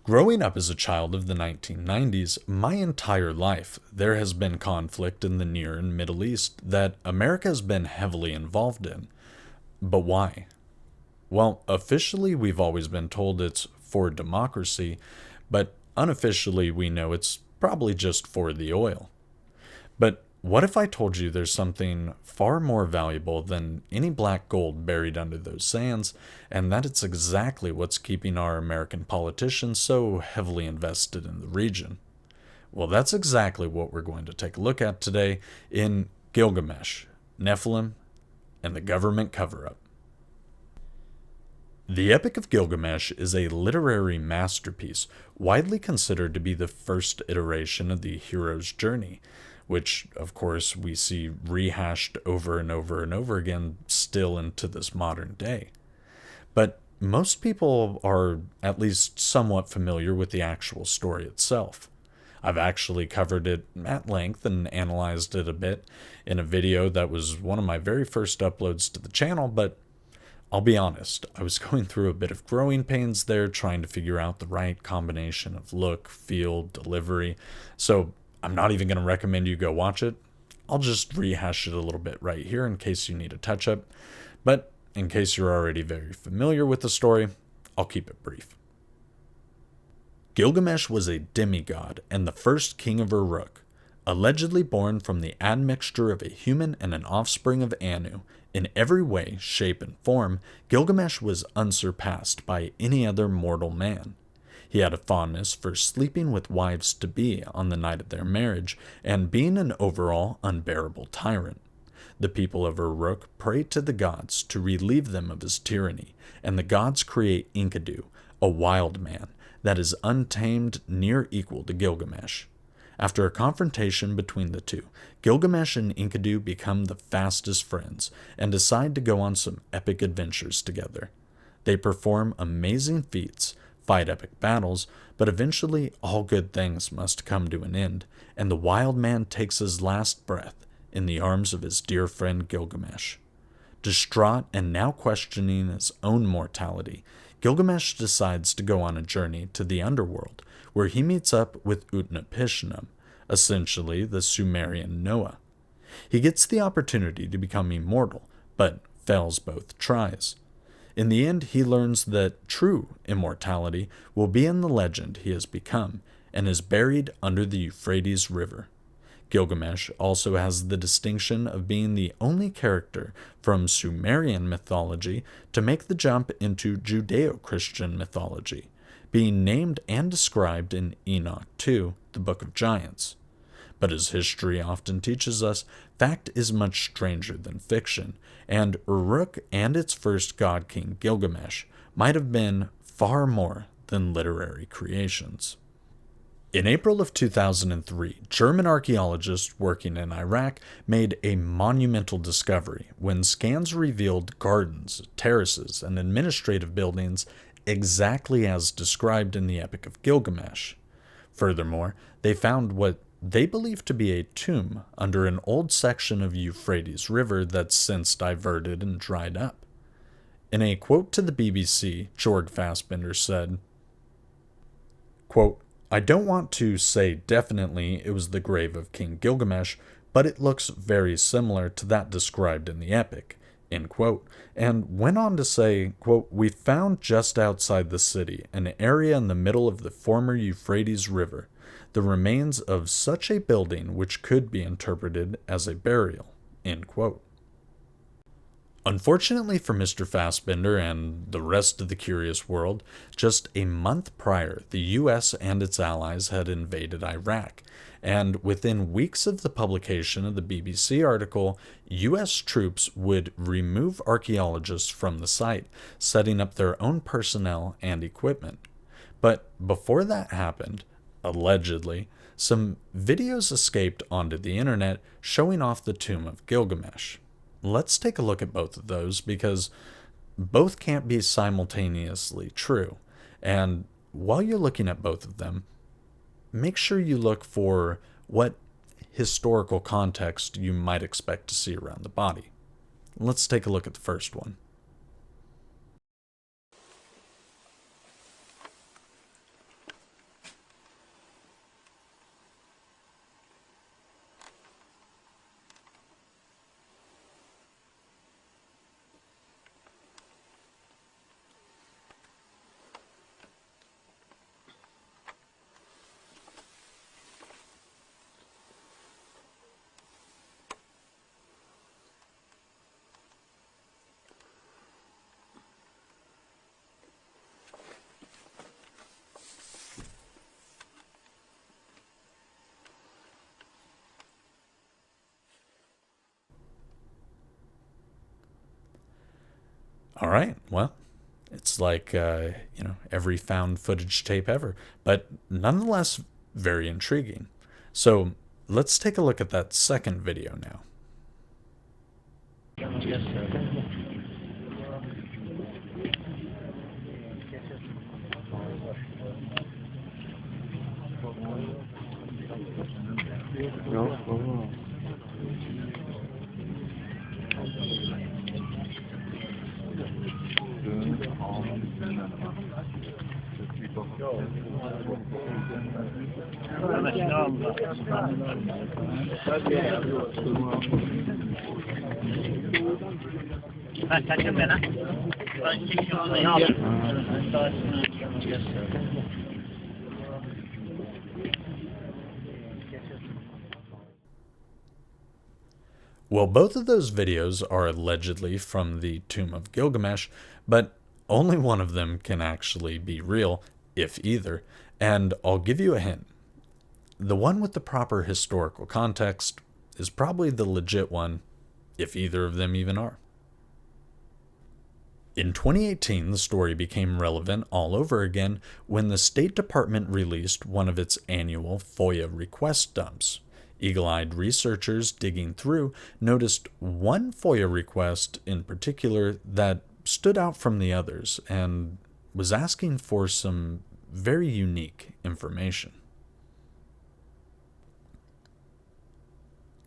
Growing up as a child of the 1990s, my entire life, there has been conflict in the Near and Middle East that America has been heavily involved in. But why? Well, officially, we've always been told it's for democracy, but unofficially, we know it's probably just for the oil. But what if I told you there's something far more valuable than any black gold buried under those sands, and that it's exactly what's keeping our American politicians so heavily invested in the region? Well, that's exactly what we're going to take a look at today in Gilgamesh, Nephilim, and the government cover-up. The Epic of Gilgamesh is a literary masterpiece widely considered to be the first iteration of the hero's journey, which, of course, we see rehashed over and over and over again still into this modern day. But most people are at least somewhat familiar with the actual story itself. I've actually covered it at length and analyzed it a bit in a video that was one of my very first uploads to the channel, but I'll be honest, I was going through a bit of growing pains there trying to figure out the right combination of look, feel, delivery, so I'm not even going to recommend you go watch it. I'll just rehash it a little bit right here in case you need a touch-up, but in case you're already very familiar with the story, I'll keep it brief. Gilgamesh was a demigod and the first king of Uruk, allegedly born from the admixture of a human and an offspring of Anu. In every way, shape, and form, Gilgamesh was unsurpassed by any other mortal man. He had a fondness for sleeping with wives-to-be on the night of their marriage, and being an overall unbearable tyrant. The people of Uruk pray to the gods to relieve them of his tyranny, and the gods create Enkidu, a wild man, that is untamed, near equal to Gilgamesh. After a confrontation between the two, Gilgamesh and Enkidu become the fastest friends and decide to go on some epic adventures together. They perform amazing feats, fight epic battles, but eventually all good things must come to an end, and the wild man takes his last breath in the arms of his dear friend Gilgamesh. Distraught and now questioning his own mortality, Gilgamesh decides to go on a journey to the underworld, where he meets up with Utnapishtim, essentially the Sumerian Noah. He gets the opportunity to become immortal, but fails both tries. In the end, he learns that true immortality will be in the legend he has become, and is buried under the Euphrates River. Gilgamesh also has the distinction of being the only character from Sumerian mythology to make the jump into Judeo-Christian mythology, being named and described in Enoch 2, the Book of Giants. But as history often teaches us, fact is much stranger than fiction, and Uruk and its first god king Gilgamesh might have been far more than literary creations. In April of 2003, German archaeologists working in Iraq made a monumental discovery when scans revealed gardens, terraces, and administrative buildings exactly as described in the Epic of Gilgamesh. Furthermore, they found what they believe to be a tomb under an old section of Euphrates River that's since diverted and dried up. In a quote to the BBC, Jorg Fassbender said, quote, "I don't want to say definitely it was the grave of King Gilgamesh, but it looks very similar to that described in the epic," end quote, and went on to say, quote, "We found just outside the city, an area in the middle of the former Euphrates River, the remains of such a building which could be interpreted as a burial," end quote. Unfortunately for Mr. Fassbender and the rest of the curious world, just a month prior, the US and its allies had invaded Iraq, and within weeks of the publication of the BBC article, US troops would remove archaeologists from the site, setting up their own personnel and equipment. But before that happened, allegedly, some videos escaped onto the internet showing off the tomb of Gilgamesh. Let's take a look at both of those because both can't be simultaneously true. And while you're looking at both of them, make sure you look for what historical context you might expect to see around the body. Let's take a look at the first one. All right, well, it's like, every found footage tape ever, but nonetheless very intriguing. So let's take a look at that second video now. Well, both of those videos are allegedly from the Tomb of Gilgamesh, but only one of them can actually be real, if either, and I'll give you a hint. The one with the proper historical context is probably the legit one, if either of them even are. In 2018, the story became relevant all over again when the State Department released one of its annual FOIA request dumps. Eagle-eyed researchers digging through noticed one FOIA request in particular that stood out from the others and was asking for some very unique information.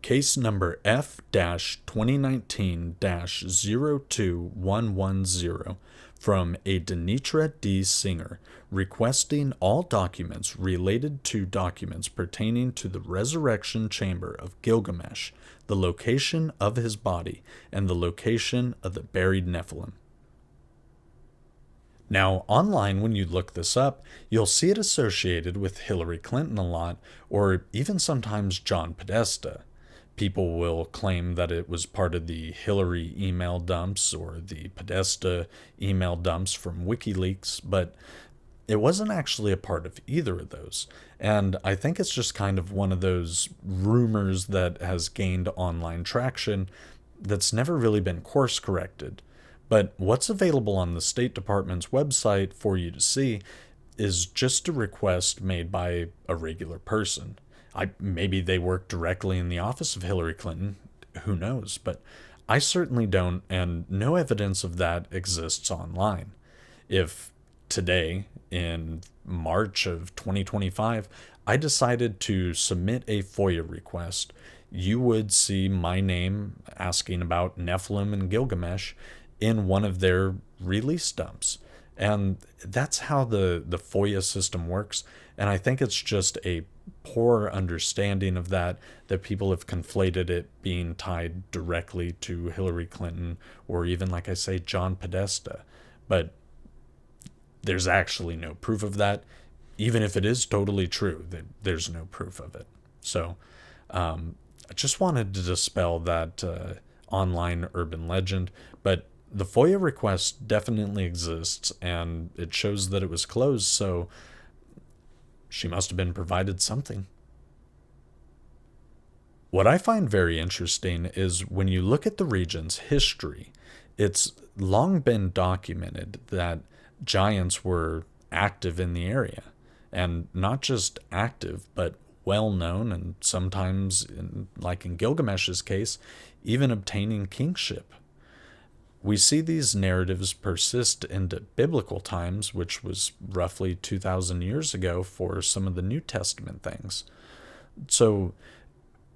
Case number F-2019-02110 from a Denitra D. Singer requesting all documents related to documents pertaining to the resurrection chamber of Gilgamesh, the location of his body, and the location of the buried Nephilim. Now, online, when you look this up, you'll see it associated with Hillary Clinton a lot, or even sometimes John Podesta. People will claim that it was part of the Hillary email dumps or the Podesta email dumps from WikiLeaks, but it wasn't actually a part of either of those. And I think it's just kind of one of those rumors that has gained online traction that's never really been course corrected. But what's available on the State Department's website for you to see is just a request made by a regular person. Maybe they work directly in the office of Hillary Clinton, who knows, but I certainly don't, and no evidence of that exists online. If today, in March of 2025, I decided to submit a FOIA request, you would see my name asking about Nephilim and Gilgamesh in one of their release dumps. And that's how the FOIA system works. And I think it's just a poor understanding of that people have conflated it being tied directly to Hillary Clinton or even, like I say, John Podesta. But there's actually no proof of that. Even if it is totally true, there's no proof of it. So I just wanted to dispel that online urban legend. But the FOIA request definitely exists, and it shows that it was closed, so she must have been provided something. What I find very interesting is when you look at the region's history, it's long been documented that giants were active in the area, and not just active, but well known, and sometimes, like in Gilgamesh's case, even obtaining kingship. We see these narratives persist into biblical times, which was roughly 2,000 years ago for some of the New Testament things. So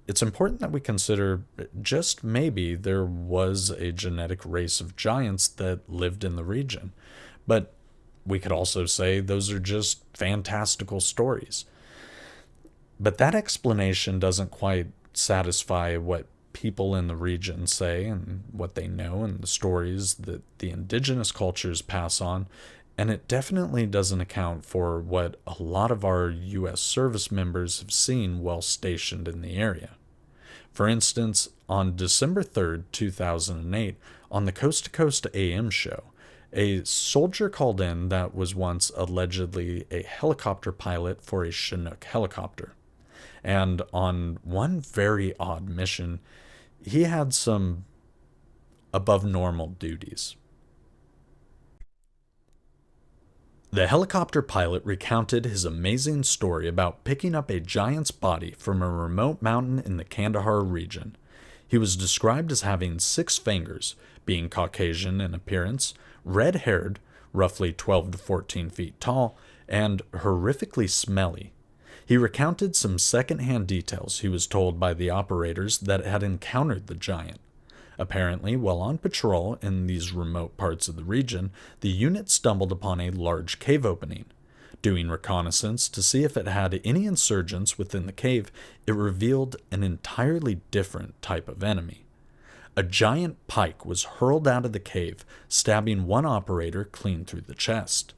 it's important that we consider just maybe there was a genetic race of giants that lived in the region. But we could also say those are just fantastical stories. But that explanation doesn't quite satisfy what people in the region say and what they know and the stories that the indigenous cultures pass on, and it definitely doesn't account for what a lot of our U.S. service members have seen while stationed in the area. For instance, on December 3rd, 2008, on the Coast to Coast AM show, a soldier called in that was once allegedly a helicopter pilot for a Chinook helicopter. And on one very odd mission, he had some above normal duties. The helicopter pilot recounted his amazing story about picking up a giant's body from a remote mountain in the Kandahar region. He was described as having 6 fingers, being Caucasian in appearance, red-haired, roughly 12 to 14 feet tall, and horrifically smelly. He recounted some second-hand details he was told by the operators that had encountered the giant. Apparently, while on patrol in these remote parts of the region, the unit stumbled upon a large cave opening. Doing reconnaissance to see if it had any insurgents within the cave, it revealed an entirely different type of enemy. A giant pike was hurled out of the cave, stabbing one operator clean through the chest.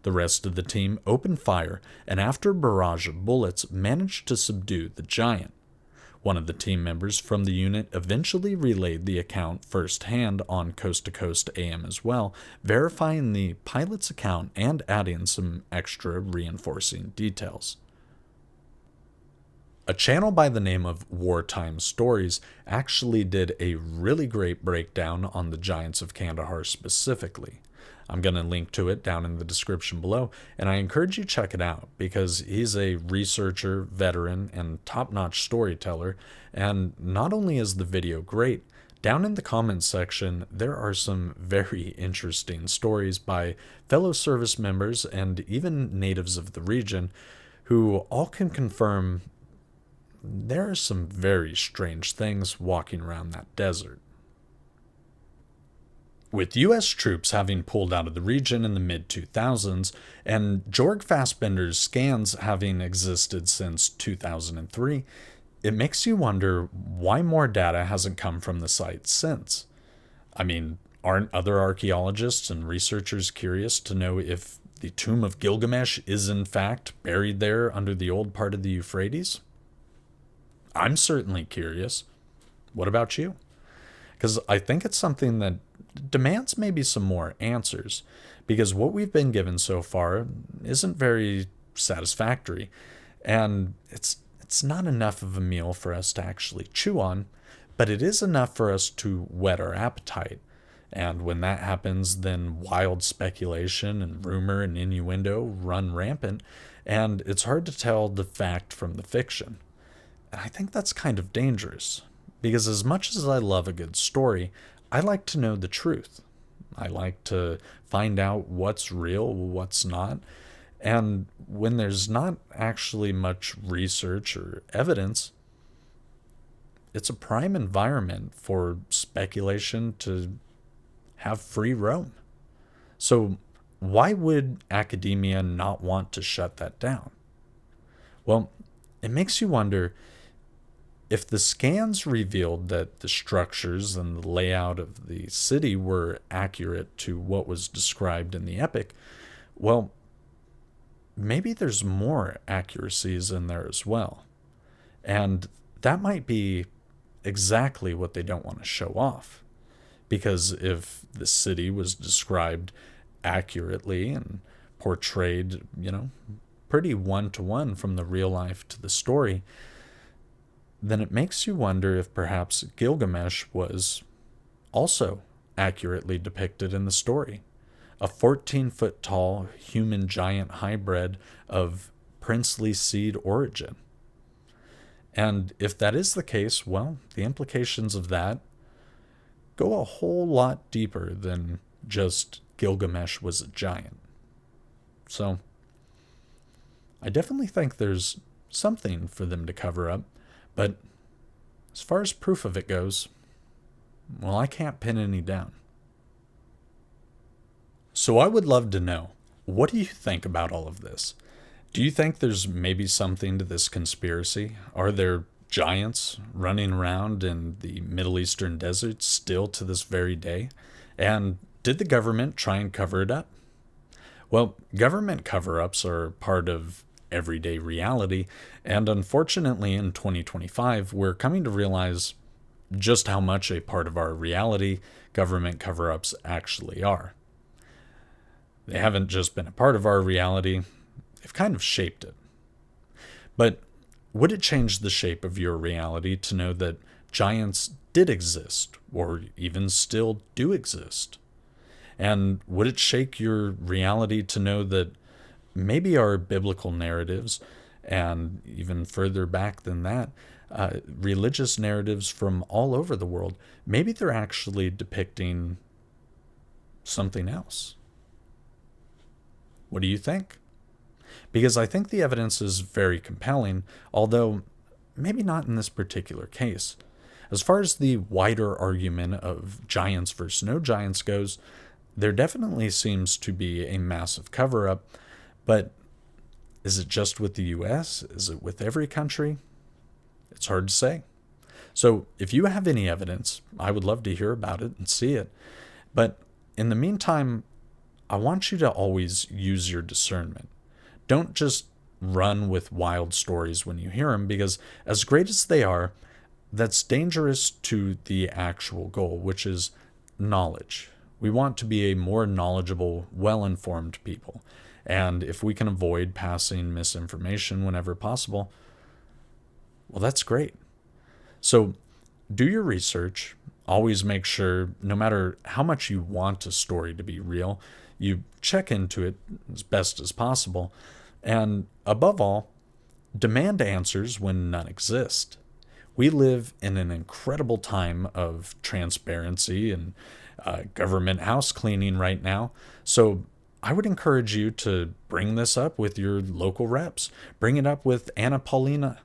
The rest of the team opened fire, and after a barrage of bullets, managed to subdue the giant. One of the team members from the unit eventually relayed the account firsthand on Coast to Coast AM as well, verifying the pilot's account and adding some extra reinforcing details. A channel by the name of Wartime Stories actually did a really great breakdown on the Giants of Kandahar specifically. I'm going to link to it down in the description below, and I encourage you to check it out because he's a researcher, veteran, and top-notch storyteller, and not only is the video great, down in the comments section there are some very interesting stories by fellow service members and even natives of the region who all can confirm there are some very strange things walking around that desert. With U.S. troops having pulled out of the region in the mid-2000s, and Jorg Fassbender's scans having existed since 2003, it makes you wonder why more data hasn't come from the site since. I mean, aren't other archaeologists and researchers curious to know if the tomb of Gilgamesh is in fact buried there under the old part of the Euphrates? I'm certainly curious. What about you? Because I think it's something that demands maybe some more answers, because what we've been given so far isn't very satisfactory, and it's not enough of a meal for us to actually chew on, but it is enough for us to whet our appetite. And when that happens, then wild speculation and rumor and innuendo run rampant, and it's hard to tell the fact from the fiction. And I think that's kind of dangerous, because as much as I love a good story, I like to know the truth. I like to find out what's real, what's not. And when there's not actually much research or evidence, it's a prime environment for speculation to have free roam. So why would academia not want to shut that down? Well, it makes you wonder, if the scans revealed that the structures and the layout of the city were accurate to what was described in the epic, well, maybe there's more accuracies in there as well. And that might be exactly what they don't want to show off. Because if the city was described accurately and portrayed, pretty one-to-one from the real life to the story, then it makes you wonder if perhaps Gilgamesh was also accurately depicted in the story. A 14-foot tall human giant hybrid of princely seed origin. And if that is the case, well, the implications of that go a whole lot deeper than just Gilgamesh was a giant. So, I definitely think there's something for them to cover up. But as far as proof of it goes, well, I can't pin any down. So I would love to know, what do you think about all of this? Do you think there's maybe something to this conspiracy? Are there giants running around in the Middle Eastern desert still to this very day? And did the government try and cover it up? Well, government cover-ups are part of everyday reality, and unfortunately in 2025 we're coming to realize just how much a part of our reality government cover-ups actually are. They haven't just been a part of our reality, they've kind of shaped it. But would it change the shape of your reality to know that giants did exist, or even still do exist? And would it shake your reality to know that maybe our biblical narratives, and even further back than that, religious narratives from all over the world, maybe they're actually depicting something else. What do you think? Because I think the evidence is very compelling, although maybe not in this particular case. As far as the wider argument of giants versus no giants goes, there definitely seems to be a massive cover-up, but is it just with the US? Is it with every country? It's hard to say. So if you have any evidence, I would love to hear about it and see it. But in the meantime, I want you to always use your discernment. Don't just run with wild stories when you hear them, because as great as they are, that's dangerous to the actual goal, which is knowledge. We want to be a more knowledgeable, well-informed people. And if we can avoid passing misinformation whenever possible, well, that's great. So do your research. Always make sure, no matter how much you want a story to be real, you check into it as best as possible. And above all, demand answers when none exist. We live in an incredible time of transparency and government house cleaning right now. So I would encourage you to bring this up with your local reps. Bring it up with Anna Paulina.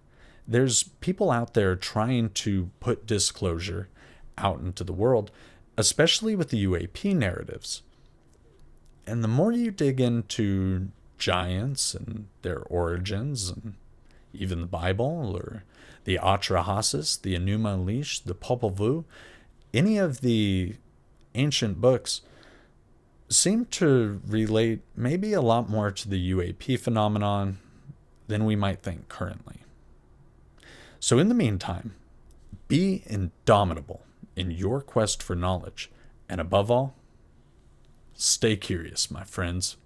There's people out there trying to put disclosure out into the world, especially with the UAP narratives. And the more you dig into giants and their origins, and even the Bible, or the Atrahasis, the Enuma Elish, the Popol Vuh, any of the ancient books seem to relate maybe a lot more to the UAP phenomenon than we might think currently. So in the meantime, be indomitable in your quest for knowledge, and above all, stay curious, my friends.